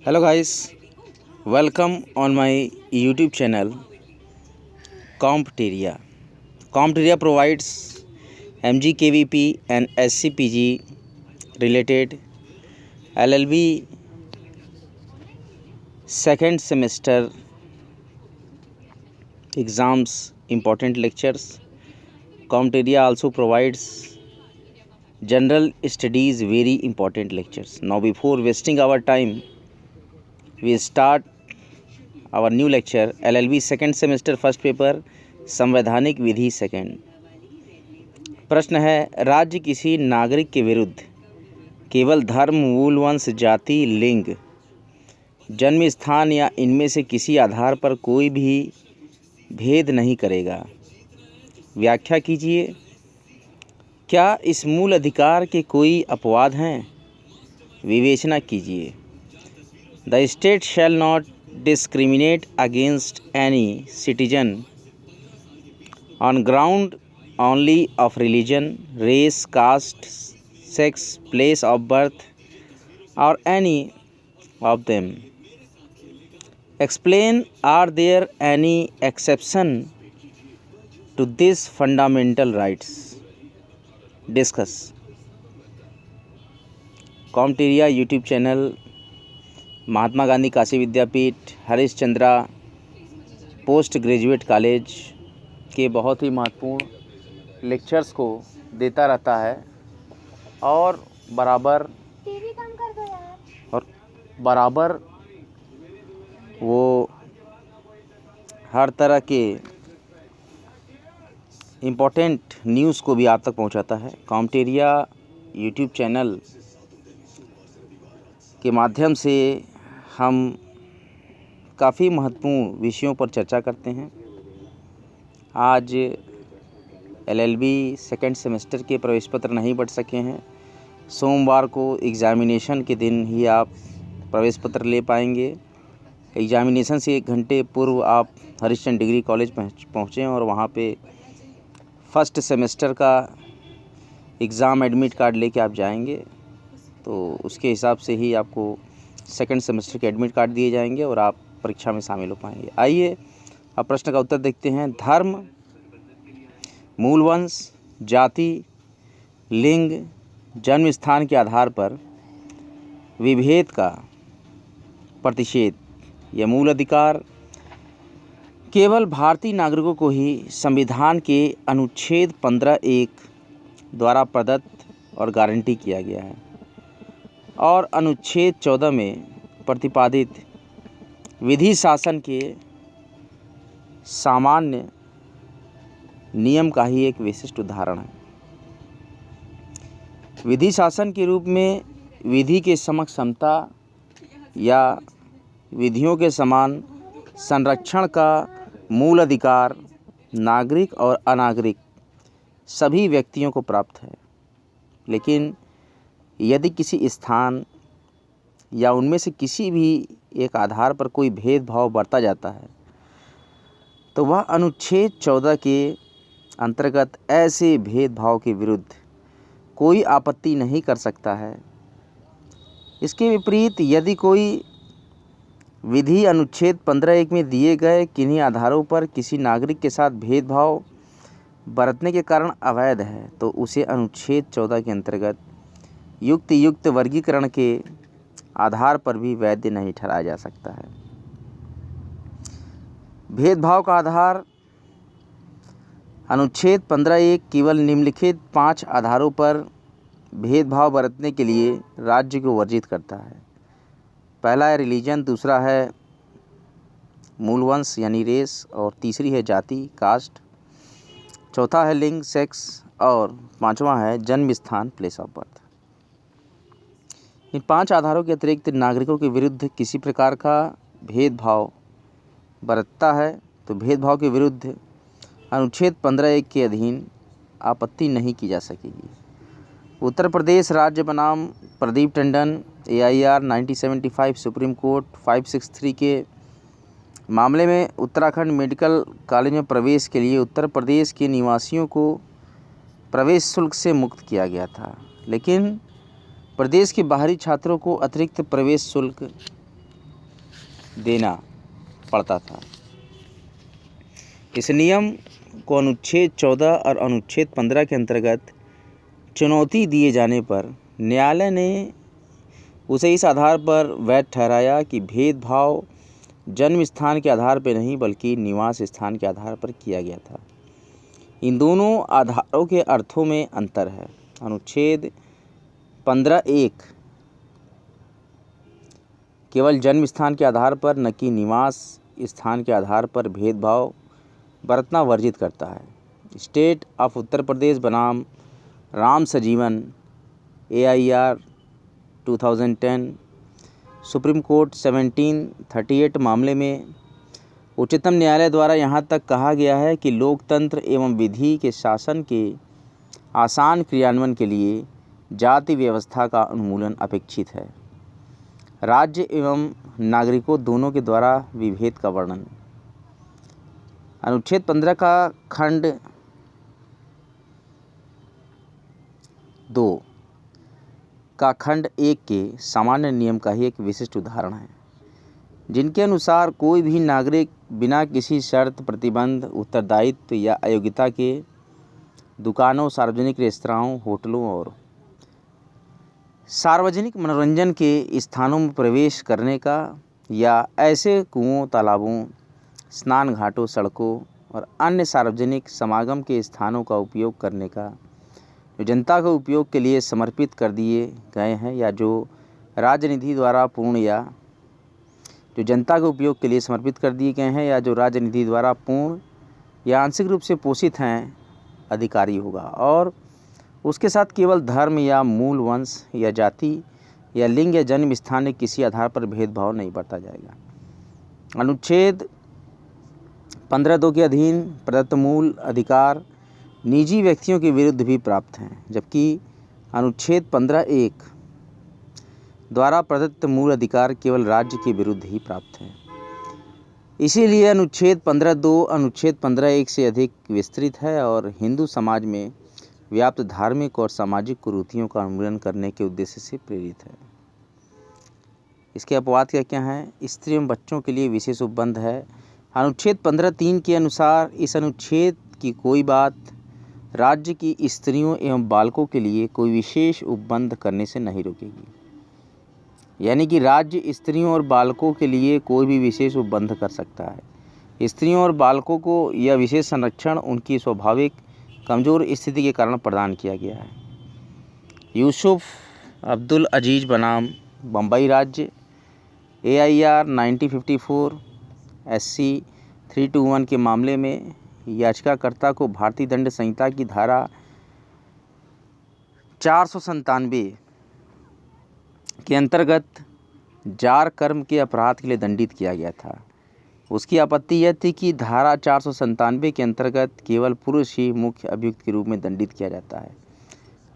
Hello guys, welcome on my YouTube channel Compteria. Compteria provides MGKVP and SCPG related LLB second semester exams important lectures. Compteria also provides general studies very important lectures. Now before wasting our time, we start our new lecture LLB second semester first paper संवैधानिक विधि second. प्रश्न है, राज्य किसी नागरिक के विरुद्ध केवल धर्म, मूल, वंश, जाति, लिंग, जन्म स्थान या इनमें से किसी आधार पर कोई भी भेद नहीं करेगा। व्याख्या कीजिए। क्या इस मूल अधिकार के कोई अपवाद हैं? विवेचना कीजिए। The state shall not discriminate against any citizen on ground only of religion, race, caste, sex, place of birth, or any of them. Explain, are there any exception to these fundamental rights? Discuss. कॉम्टेरिया YouTube channel Mahatma Gandhi Kashi Vidyapith Harishchandra post graduate college के बहुत ही महत्वपूर्ण lectures को देता रहता है और बराबर वो हर तरह के इम्पोर्टेंट न्यूज़ को भी आप तक पहुंचाता है। कॉम्टेरिया यूट्यूब चैनल के माध्यम से हम काफ़ी महत्वपूर्ण विषयों पर चर्चा करते हैं। आज एलएलबी सेकेंड सेमेस्टर के प्रवेश पत्र नहीं बढ़ सके हैं। सोमवार को एग्ज़ामिनेशन के दिन ही आप प्रवेश पत्र ले पाएंगे। एग्ज़ामिनेशन से 1 घंटे पूर्व आप हरिश्चंद्र डिग्री कॉलेज पहुँचें और वहाँ पे फर्स्ट सेमेस्टर का एग्ज़ाम एडमिट कार्ड लेके आप जाएंगे, तो उसके हिसाब से ही आपको सेकंड सेमेस्टर के एडमिट कार्ड दिए जाएंगे और आप परीक्षा में शामिल हो पाएंगे। आइए अब प्रश्न का उत्तर देखते हैं। धर्म, मूल वंश, जाति, लिंग, जन्म स्थान के आधार पर विभेद का प्रतिषेध यह मूल अधिकार केवल भारतीय नागरिकों को ही संविधान के अनुच्छेद 15(1) द्वारा प्रदत्त और गारंटी किया गया है और अनुच्छेद 14 में प्रतिपादित विधि शासन के सामान्य नियम का ही एक विशिष्ट उदाहरण है। विधि शासन के रूप में विधि के समक्ष समता या विधियों के समान संरक्षण का मूल अधिकार नागरिक और अनागरिक सभी व्यक्तियों को प्राप्त है। लेकिन यदि किसी स्थान या उनमें से किसी भी एक आधार पर कोई भेदभाव बरता जाता है तो वह अनुच्छेद 14 के अंतर्गत ऐसे भेदभाव के विरुद्ध कोई आपत्ति नहीं कर सकता है। इसके विपरीत यदि कोई विधि अनुच्छेद 15(1) में दिए गए किन्हीं आधारों पर किसी नागरिक के साथ भेदभाव बरतने के कारण अवैध है तो उसे अनुच्छेद 14 के अंतर्गत युक्त वर्गीकरण के आधार पर भी वैध नहीं ठहराया जा सकता है। भेदभाव का आधार अनुच्छेद 15(1) केवल निम्नलिखित 5 आधारों पर भेदभाव बरतने के लिए राज्य को वर्जित करता है। पहला है रिलीजन, दूसरा है मूल वंश यानी रेस, और तीसरी है जाति कास्ट, चौथा है लिंग सेक्स, और 5वां है जन्म स्थान प्लेस ऑफ बर्थ। इन 5 आधारों के अतिरिक्त नागरिकों के विरुद्ध किसी प्रकार का भेदभाव बरतता है तो भेदभाव के विरुद्ध अनुच्छेद 15(1) के अधीन आपत्ति नहीं की जा सकेगी। उत्तर प्रदेश राज्य बनाम Pradeep Tandon AIR 1975 supreme court 563 के मामले में उत्तराखंड मेडिकल कॉलेज में प्रवेश के लिए उत्तर प्रदेश के निवासियों को प्रवेश शुल्क से मुक्त किया गया था, लेकिन प्रदेश के बाहरी छात्रों को अतिरिक्त प्रवेश शुल्क देना पड़ता था। इस नियम को अनुच्छेद 14 और अनुच्छेद 15 के अंतर्गत चुनौती दिए जाने पर न्यायालय ने उसे इस आधार पर वैध ठहराया कि भेदभाव जन्म स्थान के आधार पर नहीं बल्कि निवास स्थान के आधार पर किया गया था। इन दोनों आधारों के अर्थों में अंतर है। अनुच्छेद 15(1) केवल जन्म स्थान के आधार पर न कि निवास स्थान के आधार पर भेदभाव बरतना वर्जित करता है। स्टेट ऑफ उत्तर प्रदेश बनाम राम सजीवन AIR 2010 सुप्रीम कोर्ट 1738 मामले में उच्चतम न्यायालय द्वारा यहाँ तक कहा गया है कि लोकतंत्र एवं विधि के शासन के आसान क्रियान्वयन के लिए जाति व्यवस्था का उन्मूलन अपेक्षित है। राज्य एवं नागरिकों दोनों के द्वारा विभेद का वर्णन। अनुच्छेद 15 का खंड 2 का खंड 1 के सामान्य नियम का ही एक विशिष्ट उदाहरण है, जिनके अनुसार कोई भी नागरिक बिना किसी शर्त, प्रतिबंध, उत्तरदायित्व या अयोग्यता के दुकानों, सार्वजनिक रेस्तराओं, होटलों और सार्वजनिक मनोरंजन के स्थानों में प्रवेश करने का या ऐसे कुओं, तालाबों, स्नान घाटों, सड़कों और अन्य सार्वजनिक समागम के स्थानों का उपयोग करने का जो जनता के उपयोग के लिए समर्पित कर दिए गए हैं या जो राजनिधि द्वारा पूर्ण या जो जनता के उपयोग के लिए समर्पित कर दिए गए हैं या जो राजनिधि द्वारा पूर्ण या आंशिक रूप से पोषित हैं, अधिकारी होगा और उसके साथ केवल धर्म या मूल वंश या जाति या लिंग या जन्म स्थान के किसी आधार पर भेदभाव नहीं बरता जाएगा। अनुच्छेद 15(2) के अधीन प्रदत्त मूल अधिकार निजी व्यक्तियों के विरुद्ध भी प्राप्त हैं, जबकि अनुच्छेद 15(1) द्वारा प्रदत्त मूल अधिकार केवल राज्य के विरुद्ध ही प्राप्त हैं। इसीलिए अनुच्छेद 15(2) अनुच्छेद 15(1) से अधिक विस्तृत है और हिंदू समाज में व्याप्त धार्मिक और सामाजिक कुरीतियों का उन्मूलन करने के उद्देश्य से प्रेरित है। इसके अपवाद क्या हैं? स्त्री एवं बच्चों के लिए विशेष उपबंध है। अनुच्छेद 15(3) के अनुसार इस अनुच्छेद की कोई बात राज्य की स्त्रियों एवं बालकों के लिए कोई विशेष उपबंध करने से नहीं रोकेगी। यानी कि राज्य स्त्रियों और बालकों के लिए कोई भी विशेष उपबंध कर सकता है। स्त्रियों और बालकों को यह विशेष संरक्षण उनकी स्वाभाविक कमज़ोर स्थिति के कारण प्रदान किया गया है। यूसुफ अब्दुल अजीज़ बनाम बम्बई राज्य AIR 1954 SC 321 के मामले में याचिकाकर्ता को भारतीय दंड संहिता की धारा 497 के अंतर्गत जार कर्म के अपराध के लिए दंडित किया गया था। उसकी आपत्ति यह थी कि धारा 497 के अंतर्गत केवल पुरुष ही मुख्य अभियुक्त के रूप में दंडित किया जाता है।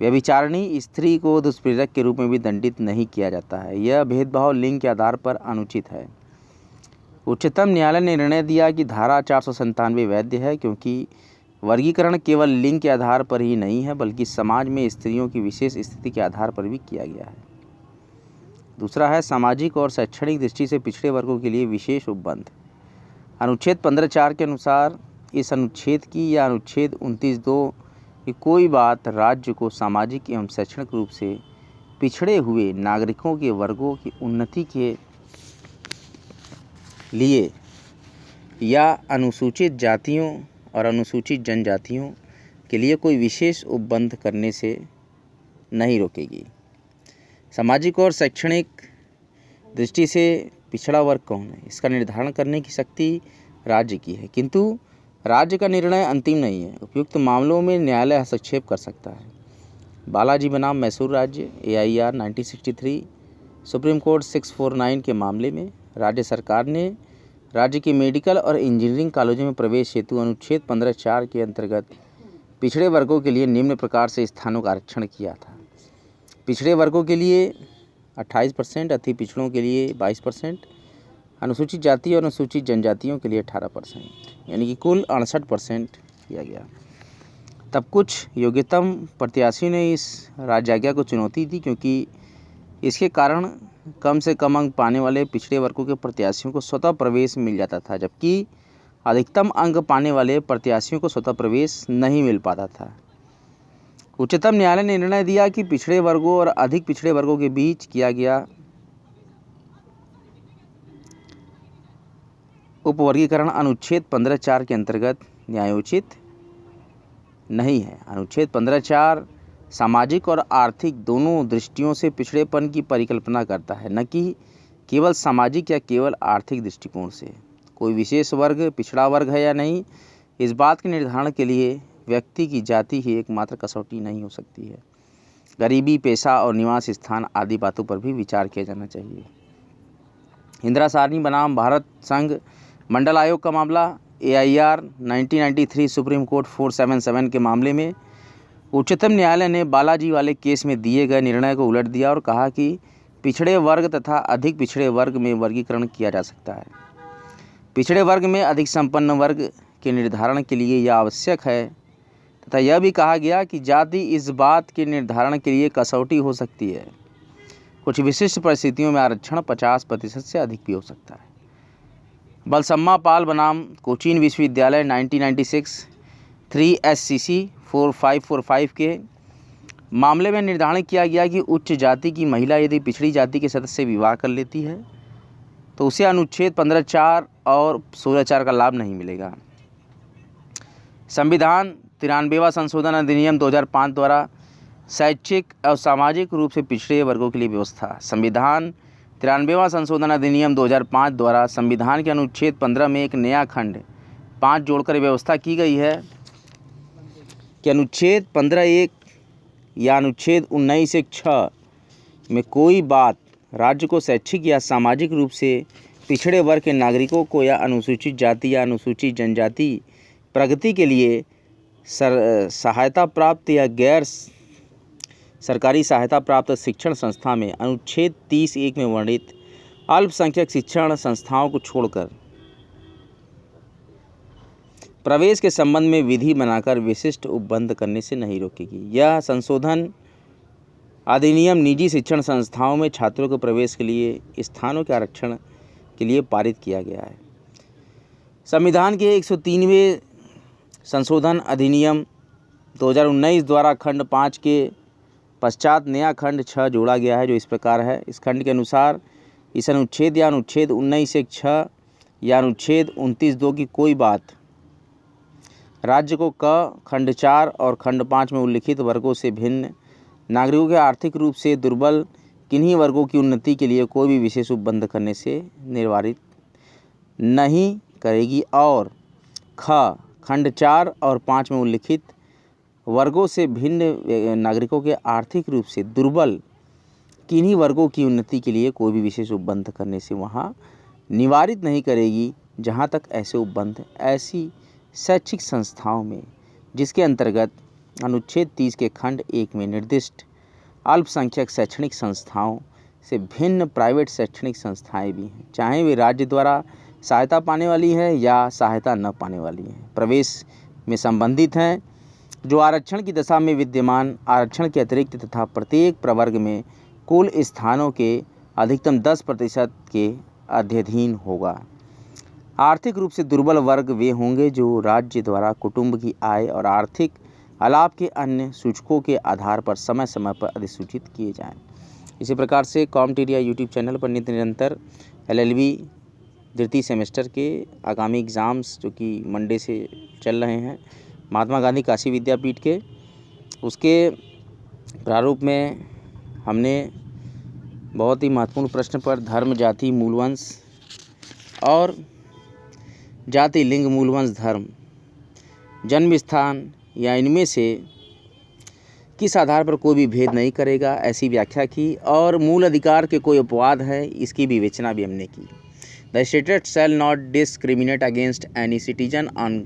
व्यभिचारिणी स्त्री को दुष्प्रेरक के रूप में भी दंडित नहीं किया जाता है। यह भेदभाव लिंग के आधार पर अनुचित है। उच्चतम न्यायालय ने निर्णय दिया कि धारा 497 वैध है क्योंकि वर्गीकरण केवल लिंग के आधार पर ही नहीं है बल्कि समाज में स्त्रियों की विशेष स्थिति के आधार पर भी किया गया है। दूसरा है सामाजिक और शैक्षणिक दृष्टि से पिछड़े वर्गों के लिए विशेष उपबंध। अनुच्छेद 15(4) के अनुसार इस अनुच्छेद की या अनुच्छेद 29(2) की कोई बात राज्य को सामाजिक एवं शैक्षणिक रूप से पिछड़े हुए नागरिकों के वर्गों की उन्नति के लिए या अनुसूचित जातियों और अनुसूचित जनजातियों के लिए कोई विशेष उपबंध करने से नहीं रोकेगी। सामाजिक और शैक्षणिक दृष्टि से पिछड़ा वर्ग कौन है, इसका निर्धारण करने की शक्ति राज्य की है, किंतु राज्य का निर्णय अंतिम नहीं है। उपयुक्त मामलों में न्यायालय हस्तक्षेप कर सकता है। बालाजी बनाम मैसूर राज्य AIR 1963 सुप्रीम कोर्ट 649 के मामले में राज्य सरकार ने राज्य के मेडिकल और इंजीनियरिंग कॉलेजों में प्रवेश हेतु अनुच्छेद 15(4) के अंतर्गत पिछड़े वर्गों के लिए निम्न प्रकार से स्थानों का आरक्षण किया था। पिछड़े वर्गों के लिए 28%, अति पिछड़ों के लिए 22%, अनुसूचित जाति और अनुसूचित जनजातियों के लिए 18%, यानी कि कुल 68% किया गया। तब कुछ योग्यतम प्रत्याशियों ने इस राज्याज्ञा को चुनौती दी क्योंकि इसके कारण कम से कम अंक पाने वाले पिछड़े वर्गों के प्रत्याशियों को स्वतः प्रवेश मिल जाता था, जबकि अधिकतम अंक पाने वाले प्रत्याशियों को स्वतः प्रवेश नहीं मिल पाता था। उच्चतम न्यायालय ने निर्णय दिया कि पिछड़े वर्गों और अधिक पिछड़े वर्गों के बीच किया गया उपवर्गीकरण अनुच्छेद 15(4) के अंतर्गत न्यायोचित नहीं है। अनुच्छेद 15(4) सामाजिक और आर्थिक दोनों दृष्टियों से पिछड़ेपन की परिकल्पना करता है, न कि केवल सामाजिक या केवल आर्थिक दृष्टिकोण से। कोई विशेष वर्ग पिछड़ा वर्ग है या नहीं, इस बात के निर्धारण के लिए व्यक्ति की जाति ही एकमात्र कसौटी नहीं हो सकती है। गरीबी, पेशा और निवास स्थान आदि बातों पर भी विचार किया जाना चाहिए। इंदिरा सारणी बनाम भारत संघ मंडल आयोग का मामला AIR 1993 सुप्रीम कोर्ट 477 के मामले में उच्चतम न्यायालय ने बालाजी वाले केस में दिए गए निर्णय को उलट दिया और कहा कि पिछड़े वर्ग तथा अधिक पिछड़े वर्ग में वर्गीकरण किया जा सकता है। पिछड़े वर्ग में अधिक संपन्न वर्ग के निर्धारण के लिए यह आवश्यक है तथा यह भी कहा गया कि जाति इस बात के निर्धारण के लिए कसौटी हो सकती है। कुछ विशिष्ट परिस्थितियों में आरक्षण 50% से अधिक भी हो सकता है। बलसम्मा पाल बनाम कोचीन विश्वविद्यालय 1996 3 SCC 4545 के मामले में निर्धारण किया गया कि उच्च जाति की महिला यदि पिछड़ी जाति के सदस्य से विवाह कर लेती है तो उसे अनुच्छेद 15(4) और 16(4) का लाभ नहीं मिलेगा। संविधान 93वां संशोधन अधिनियम 2005 द्वारा शैक्षिक और सामाजिक रूप से पिछड़े वर्गों के लिए व्यवस्था। संविधान 93वां संशोधन अधिनियम 2005 द्वारा संविधान के अनुच्छेद 15 में एक नया खंड 5 जोड़कर व्यवस्था की गई है कि अनुच्छेद 15(1) या अनुच्छेद 19(1)(6) में कोई बात राज्य को शैक्षिक या सामाजिक रूप से पिछड़े वर्ग के नागरिकों को या अनुसूचित जाति या अनुसूचित जनजाति प्रगति के लिए सहायता प्राप्त या गैर सरकारी सहायता प्राप्त शिक्षण संस्था में अनुच्छेद 30(1) में वर्णित अल्पसंख्यक शिक्षण संस्थाओं को छोड़कर प्रवेश के संबंध में विधि बनाकर विशिष्ट उपबंध करने से नहीं रोकेगी। यह संशोधन अधिनियम निजी शिक्षण संस्थाओं में छात्रों के प्रवेश के लिए स्थानों के आरक्षण के लिए पारित किया गया है। संविधान के 103वें संशोधन अधिनियम 2019 द्वारा खंड 5 के पश्चात नया खंड 6 जोड़ा गया है, जो इस प्रकार है। इस खंड के अनुसार इस अनुच्छेद या अनुच्छेद 19(1)(6) या अनुच्छेद 29(2) की कोई बात राज्य को खंड 4 और खंड 5 में उल्लिखित वर्गों से भिन्न नागरिकों के आर्थिक रूप से दुर्बल किन्हीं वर्गों की उन्नति के लिए कोई भी विशेष उपबंध करने से निर्वारित नहीं करेगी और खंड 4 और 5 में उल्लिखित वर्गों से भिन्न नागरिकों के आर्थिक रूप से दुर्बल किन्हीं वर्गों की उन्नति के लिए कोई भी विशेष उपबंध करने से वहाँ निवारित नहीं करेगी, जहाँ तक ऐसे उपबंध ऐसी शैक्षिक संस्थाओं में जिसके अंतर्गत अनुच्छेद 30 के खंड 1 में निर्दिष्ट अल्पसंख्यक शैक्षणिक संस्थाओं से भिन्न प्राइवेट शैक्षणिक संस्थाएं भी हैं, चाहे वे राज्य द्वारा सहायता पाने वाली है या सहायता न पाने वाली हैं, प्रवेश में संबंधित हैं, जो आरक्षण की दशा में विद्यमान आरक्षण के अतिरिक्त तथा प्रत्येक प्रवर्ग में कुल स्थानों के अधिकतम 10% के अध्ययन होगा। आर्थिक रूप से दुर्बल वर्ग वे होंगे जो राज्य द्वारा कुटुंब की आय और आर्थिक अलाभ के अन्य सूचकों के आधार पर समय समय पर अधिसूचित किए जाएं। इसी प्रकार से कॉम्टेरिया यूट्यूब चैनल पर नित्य निरंतर LLB द्वितीय सेमेस्टर के आगामी एग्ज़ाम्स जो कि मंडे से चल रहे हैं महात्मा गांधी काशी विद्यापीठ के, उसके प्रारूप में हमने बहुत ही महत्वपूर्ण प्रश्न पर धर्म, जाति, मूलवंश और जाति, लिंग, मूलवंश, धर्म, जन्म स्थान या इनमें से किस आधार पर कोई भी भेद नहीं करेगा ऐसी व्याख्या की और मूल अधिकार के कोई अपवाद है इसकी विवेचना भी हमने की। The state shall not discriminate against any citizen on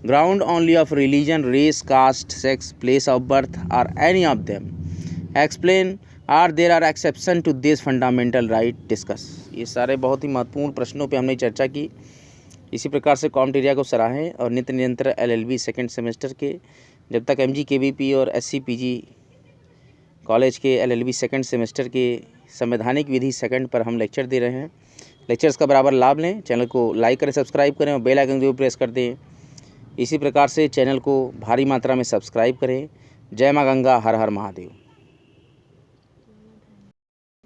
ground only of religion, race, caste, sex, place of birth और any of them explain are there are exception to this fundamental right discuss. ये सारे बहुत ही महत्वपूर्ण प्रश्नों पे हमने चर्चा की। इसी प्रकार से कॉम्टेरिया को सराहें और नित्य निरंतर LLB सेकेंड सेमेस्टर के जब तक MG KVP और SC PG कॉलेज के LLB सेकेंड सेमेस्टर के संवैधानिक विधि सेकंड पर हम लेक्चर दे रहे हैं। लेक्चर्स का बराबर लाभ लें। चैनल को लाइक करें, सब्सक्राइब करें और बेल आइकन जरूर प्रेस कर दें। इसी प्रकार से चैनल को भारी मात्रा में सब्सक्राइब करें। जय माँ गंगा, हर हर महादेव।